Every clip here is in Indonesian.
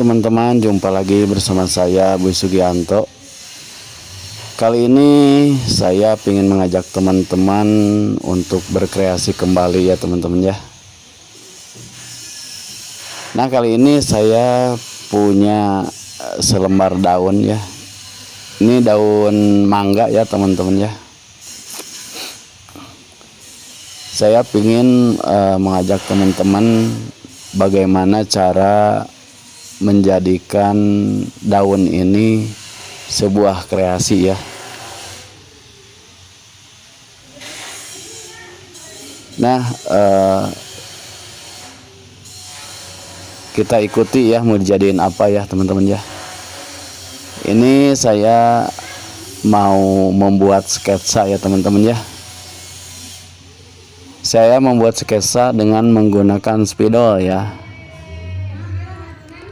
teman-teman, jumpa lagi bersama saya Boy Sugianto. Kali ini saya ingin mengajak teman-teman untuk berkreasi kembali ya teman-teman ya. Nah, kali ini saya punya selembar daun ya. Ini daun mangga ya teman-teman ya. Saya ingin mengajak teman-teman bagaimana cara menjadikan daun ini sebuah kreasi ya. Nah, kita ikuti ya mau dijadiin apa ya teman-teman ya. Ini saya mau membuat sketsa ya teman-teman ya. Saya membuat sketsa dengan menggunakan spidol ya.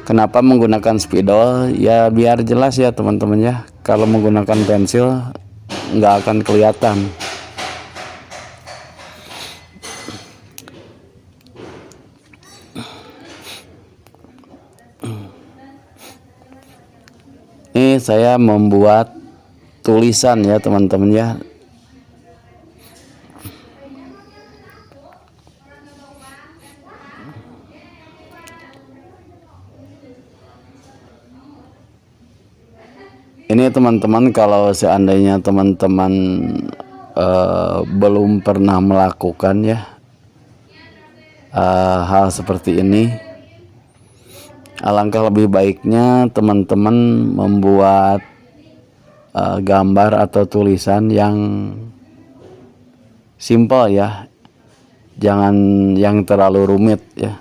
Kenapa menggunakan spidol? Ya biar jelas ya teman-teman ya. Kalau menggunakan pensil nggak akan kelihatan. Ini saya membuat tulisan ya teman-teman ya. Ini teman-teman, kalau seandainya teman-teman belum pernah melakukan ya hal seperti ini, alangkah lebih baiknya teman-teman membuat gambar atau tulisan yang simple ya, jangan yang terlalu rumit ya.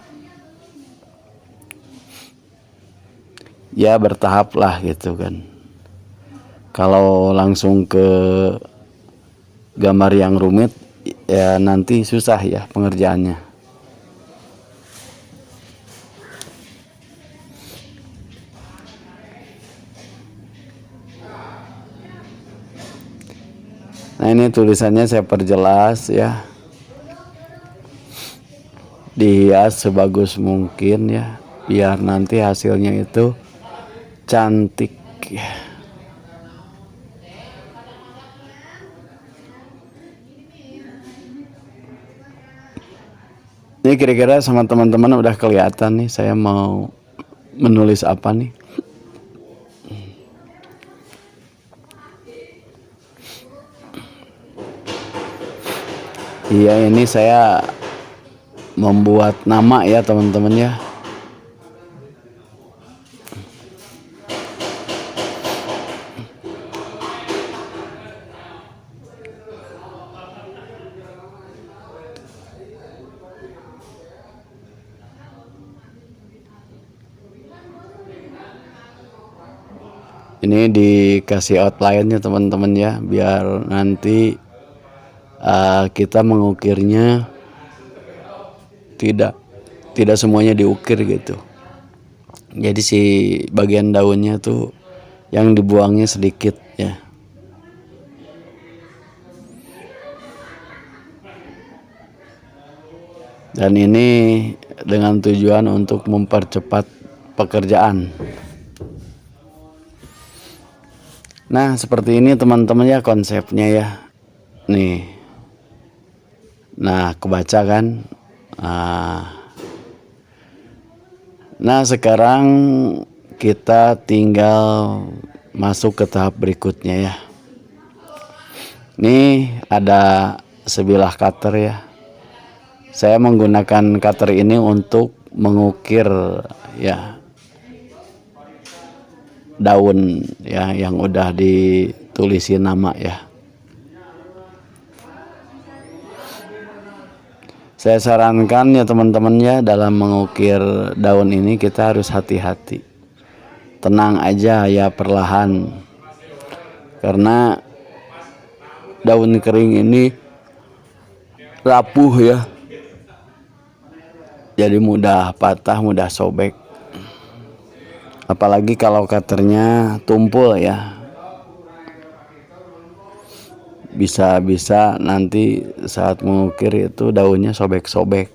Ya bertahap lah gitu kan. Kalau langsung ke gambar yang rumit ya nanti susah ya pengerjaannya. Nah, ini tulisannya saya perjelas ya. Dihias sebagus mungkin ya, biar nanti hasilnya itu cantik ya. Ini kira-kira sama teman-teman udah kelihatan nih saya mau menulis apa nih. Iya, ini saya membuat nama ya teman-teman ya. Ini dikasih outline nya teman-teman ya, biar nanti kita mengukirnya tidak semuanya diukir gitu. Jadi si bagian daunnya tuh yang dibuangnya sedikit ya. Dan ini dengan tujuan untuk mempercepat pekerjaan. Nah, seperti ini teman-teman ya konsepnya ya. Nih. Nah, kebaca kan? Nah, sekarang kita tinggal masuk ke tahap berikutnya ya. Ini ada sebilah cutter ya. Saya menggunakan cutter ini untuk mengukir ya daun ya yang udah ditulisin nama ya. Saya sarankan ya teman-teman ya, dalam mengukir daun ini kita harus hati-hati. Tenang aja ya, perlahan. Karena daun kering ini rapuh ya. Jadi mudah patah, mudah sobek. Apalagi kalau cutternya tumpul ya. Bisa-bisa nanti saat mengukir itu daunnya sobek-sobek.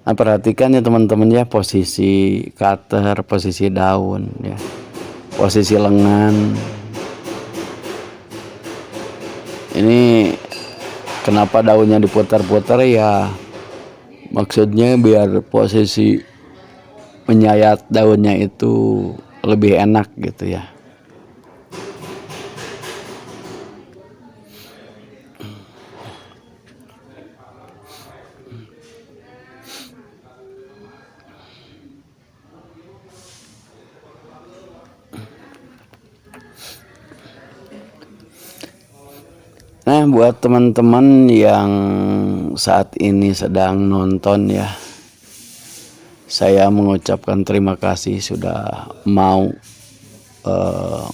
Nah, perhatikan ya teman-teman ya, posisi cutter, posisi daun ya, posisi lengan. Ini kenapa daunnya diputar-putar ya, maksudnya biar posisi menyayat daunnya itu lebih enak gitu ya. Nah, buat teman-teman yang saat ini sedang nonton ya, saya mengucapkan terima kasih sudah mau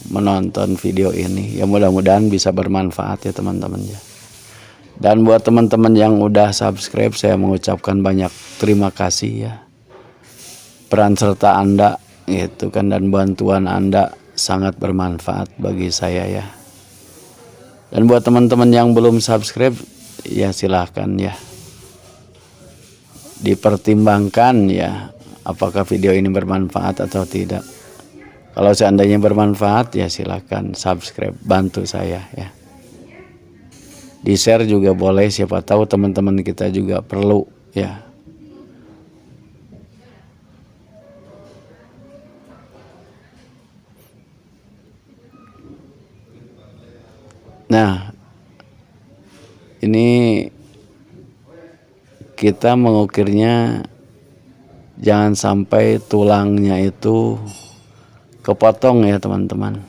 menonton video ini. Ya mudah-mudahan bisa bermanfaat ya teman-teman ya. Dan buat teman-teman yang udah subscribe, saya mengucapkan banyak terima kasih ya. Peran serta Anda gitu kan, dan bantuan Anda sangat bermanfaat bagi saya ya. Dan buat teman-teman yang belum subscribe, ya silahkan ya, dipertimbangkan ya, apakah video ini bermanfaat atau tidak. Kalau seandainya bermanfaat, ya silahkan subscribe, bantu saya ya. Di share juga boleh, siapa tahu teman-teman kita juga perlu ya. Nah, ini kita mengukirnya jangan sampai tulangnya itu kepotong ya teman-teman.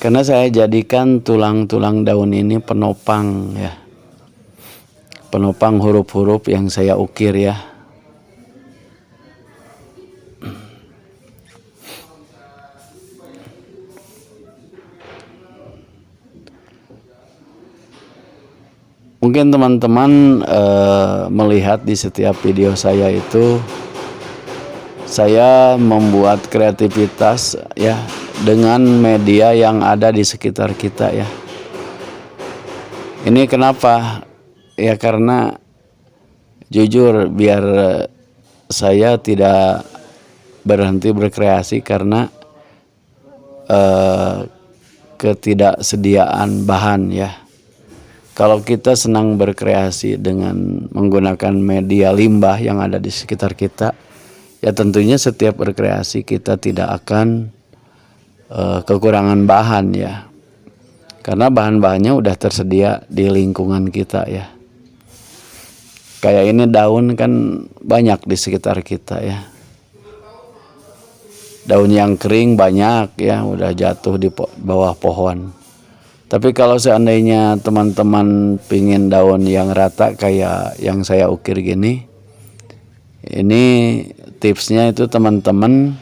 Karena saya jadikan tulang-tulang daun ini penopang ya. Penopang huruf-huruf yang saya ukir ya. Mungkin teman-teman melihat di setiap video saya itu saya membuat kreativitas ya dengan media yang ada di sekitar kita ya. Ini kenapa? Ya karena jujur biar saya tidak berhenti berkreasi karena ketidaksediaan bahan ya. Kalau kita senang berkreasi dengan menggunakan media limbah yang ada di sekitar kita, ya tentunya setiap berkreasi kita tidak akan kekurangan bahan ya. Karena bahan-bahannya udah tersedia di lingkungan kita ya. Kayak ini daun kan banyak di sekitar kita ya. Daun yang kering banyak ya, udah jatuh di bawah pohon. Tapi kalau seandainya teman-teman pingin daun yang rata kayak yang saya ukir gini, ini tipsnya itu teman-teman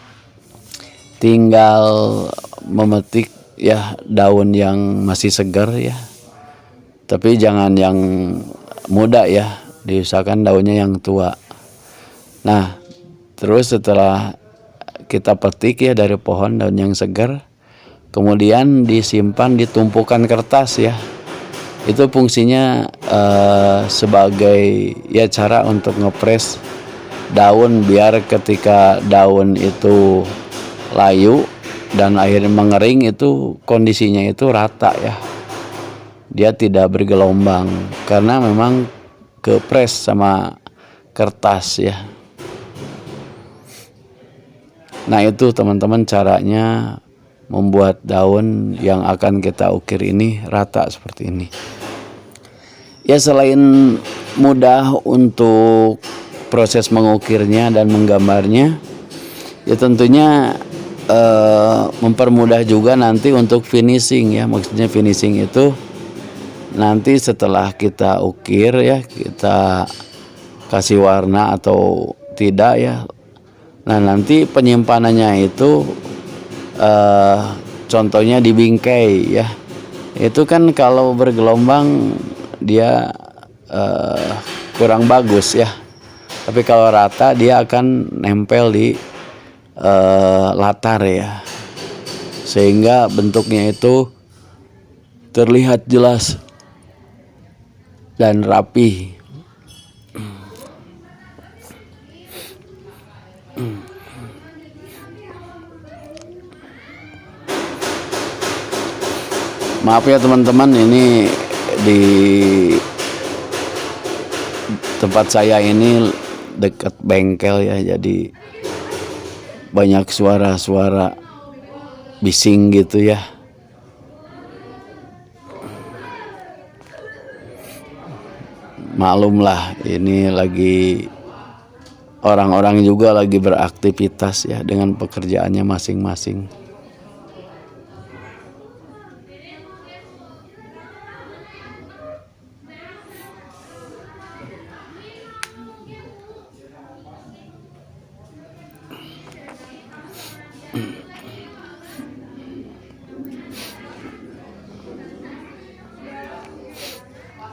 tinggal memetik ya daun yang masih segar ya. Tapi jangan yang muda ya, diusahakan daunnya yang tua. Nah, terus setelah kita petik ya dari pohon daun yang segar, kemudian disimpan di tumpukan kertas ya. Itu fungsinya sebagai ya cara untuk ngepres daun biar ketika daun itu layu dan akhirnya mengering itu kondisinya itu rata ya. Dia tidak bergelombang karena memang kepres sama kertas ya. Nah, itu teman-teman caranya membuat daun yang akan kita ukir ini rata seperti ini. Ya selain mudah untuk proses mengukirnya dan menggambarnya, ya tentunya mempermudah juga nanti untuk finishing ya. Maksudnya finishing itu nanti setelah kita ukir ya, kita kasih warna atau tidak ya. Nah, nanti penyimpanannya itu contohnya di bingkai ya. Itu kan kalau bergelombang dia kurang bagus ya. Tapi kalau rata dia akan nempel di latar ya. Sehingga bentuknya itu terlihat jelas dan rapi. Maaf ya teman-teman, ini di tempat saya ini dekat bengkel ya, jadi banyak suara-suara bising gitu ya. Maklumlah, ini lagi orang-orang juga lagi beraktivitas ya dengan pekerjaannya masing-masing.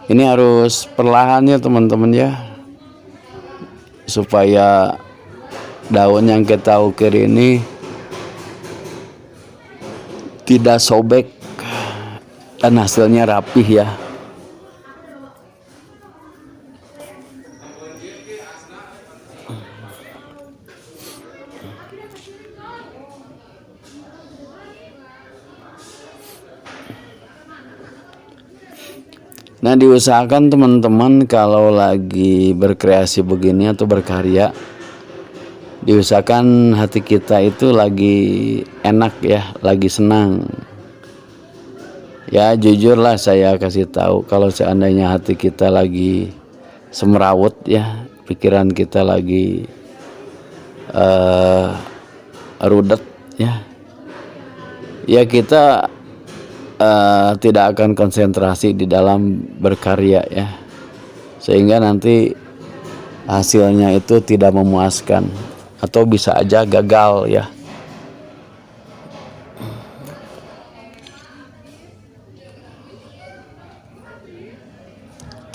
Ini harus perlahan ya teman-teman ya, supaya daun yang kita ukir ini tidak sobek dan hasilnya rapih ya. Nah, diusahakan teman-teman kalau lagi berkreasi begini atau berkarya, diusahakan hati kita itu lagi enak ya, lagi senang. Ya jujurlah saya kasih tahu, kalau seandainya hati kita lagi semrawut ya, pikiran kita lagi rudet ya, ya kita tidak akan konsentrasi di dalam berkarya ya, sehingga nanti hasilnya itu tidak memuaskan atau bisa aja gagal ya.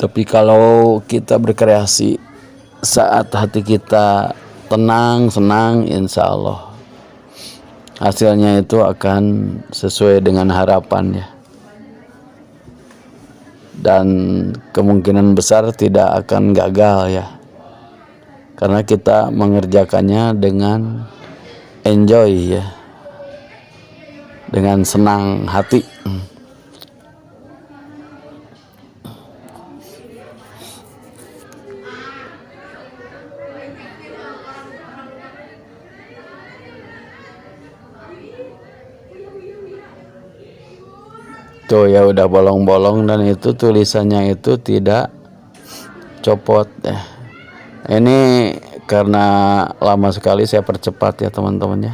Tapi kalau kita berkreasi saat hati kita tenang, senang, insya Allah hasilnya itu akan sesuai dengan harapan ya, dan kemungkinan besar tidak akan gagal ya, karena kita mengerjakannya dengan enjoy ya, dengan senang hati. Tuh ya udah bolong-bolong, dan itu tulisannya itu tidak copot ya. Ini karena lama sekali saya percepat ya teman-teman ya.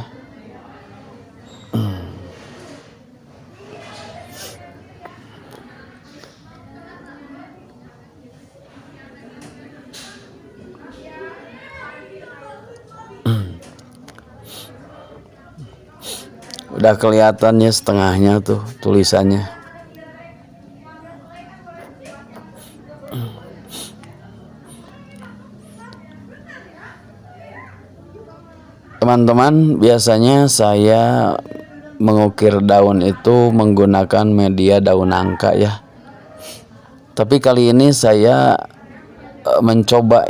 Udah kelihatannya setengahnya tuh tulisannya. Teman-teman, biasanya saya mengukir daun itu menggunakan media daun nangka ya. Tapi kali ini saya mencoba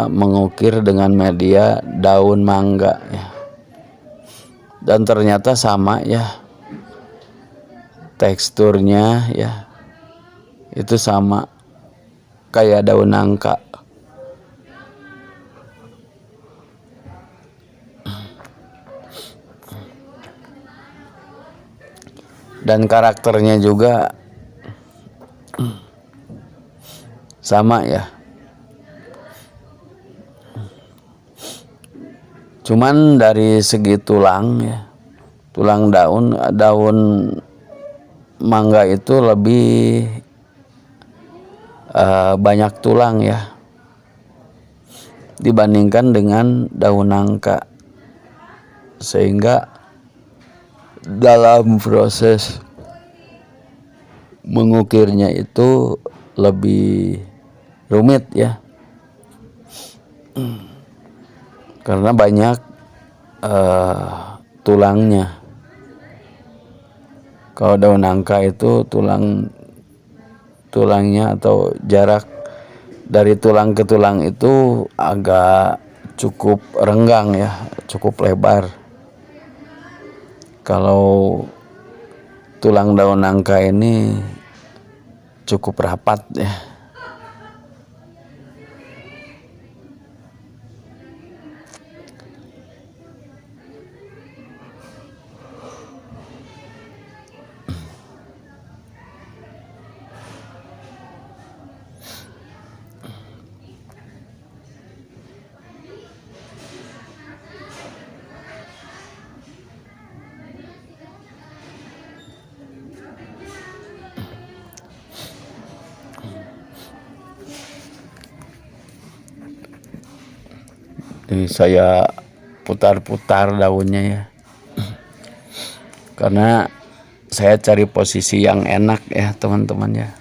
mengukir dengan media daun mangga ya. Dan ternyata sama ya, teksturnya ya itu sama kayak daun nangka. Dan karakternya juga sama ya. Cuman dari segi tulang ya, tulang daun mangga itu lebih banyak tulang ya dibandingkan dengan daun nangka, sehingga dalam proses mengukirnya itu lebih rumit ya, karena banyak tulangnya. Kalau daun nangka itu tulangnya atau jarak dari tulang ke tulang itu agak cukup renggang ya, cukup lebar. Kalau tulang daun nangka ini cukup rapat ya. Ini saya putar-putar daunnya ya, karena saya cari posisi yang enak ya teman-teman ya.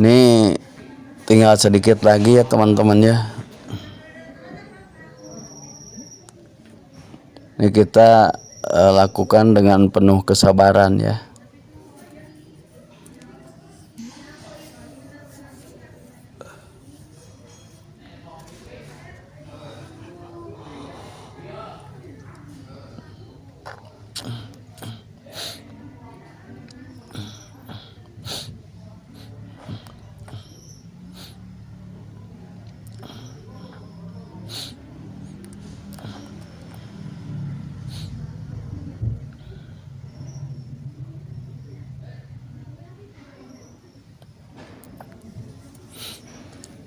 Ini tinggal sedikit lagi ya teman-teman ya. Ini kita lakukan dengan penuh kesabaran ya.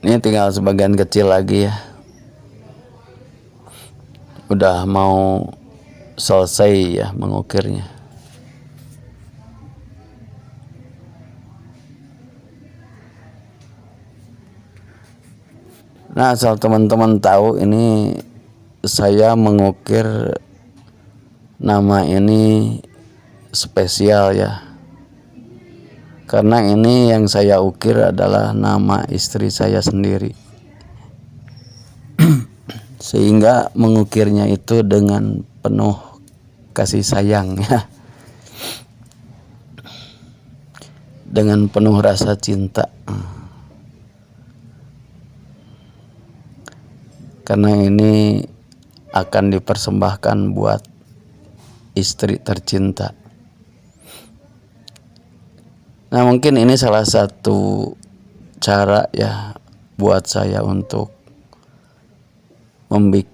Ini tinggal sebagian kecil lagi ya. Udah mau selesai ya mengukirnya. Nah, asal teman-teman tahu, ini saya mengukir nama ini spesial ya. Karena ini yang saya ukir adalah nama istri saya sendiri. Sehingga mengukirnya itu dengan penuh kasih sayang ya. Dengan penuh rasa cinta. Karena ini akan dipersembahkan buat istri tercinta. Nah, mungkin ini salah satu cara ya buat saya untuk membuat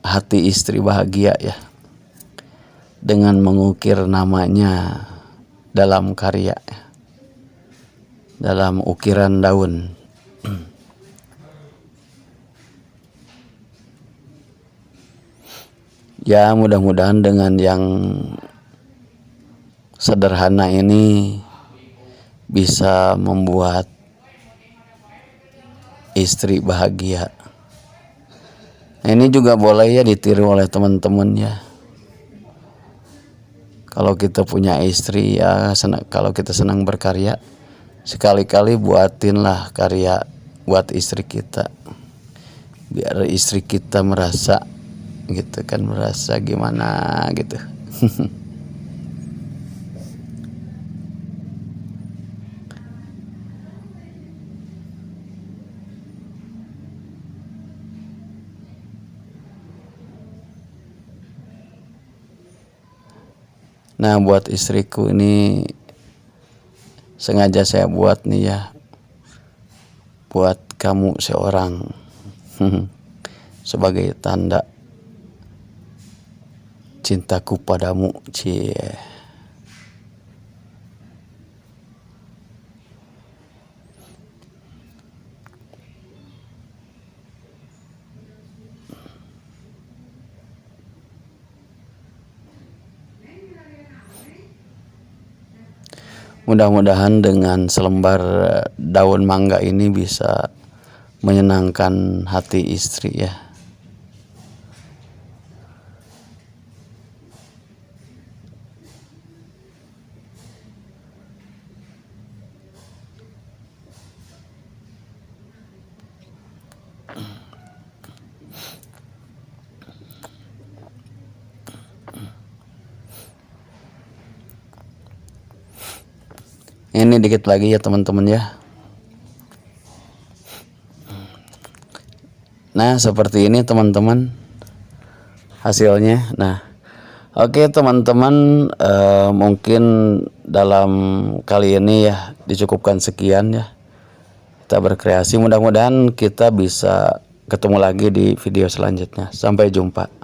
hati istri bahagia ya, dengan mengukir namanya dalam karya, dalam ukiran daun. Ya, mudah-mudahan dengan yang sederhana ini bisa membuat istri bahagia. Nah, ini juga boleh ya ditiru oleh teman-teman ya. Kalau kita punya istri ya, kalau kita senang berkarya, sekali-kali buatinlah karya buat istri kita. Biar istri kita merasa gitu kan, merasa gimana gitu. Nah, buat istriku ini sengaja saya buat nih ya, buat kamu seorang sebagai tanda cintaku padamu, cie. Mudah-mudahan dengan selembar daun mangga ini bisa menyenangkan hati istri ya. Ini dikit lagi ya teman-teman ya. Nah seperti ini teman-teman hasilnya. Nah oke teman-teman, mungkin dalam kali ini ya dicukupkan sekian ya. Kita berkreasi, mudah-mudahan kita bisa ketemu lagi di video selanjutnya. Sampai jumpa.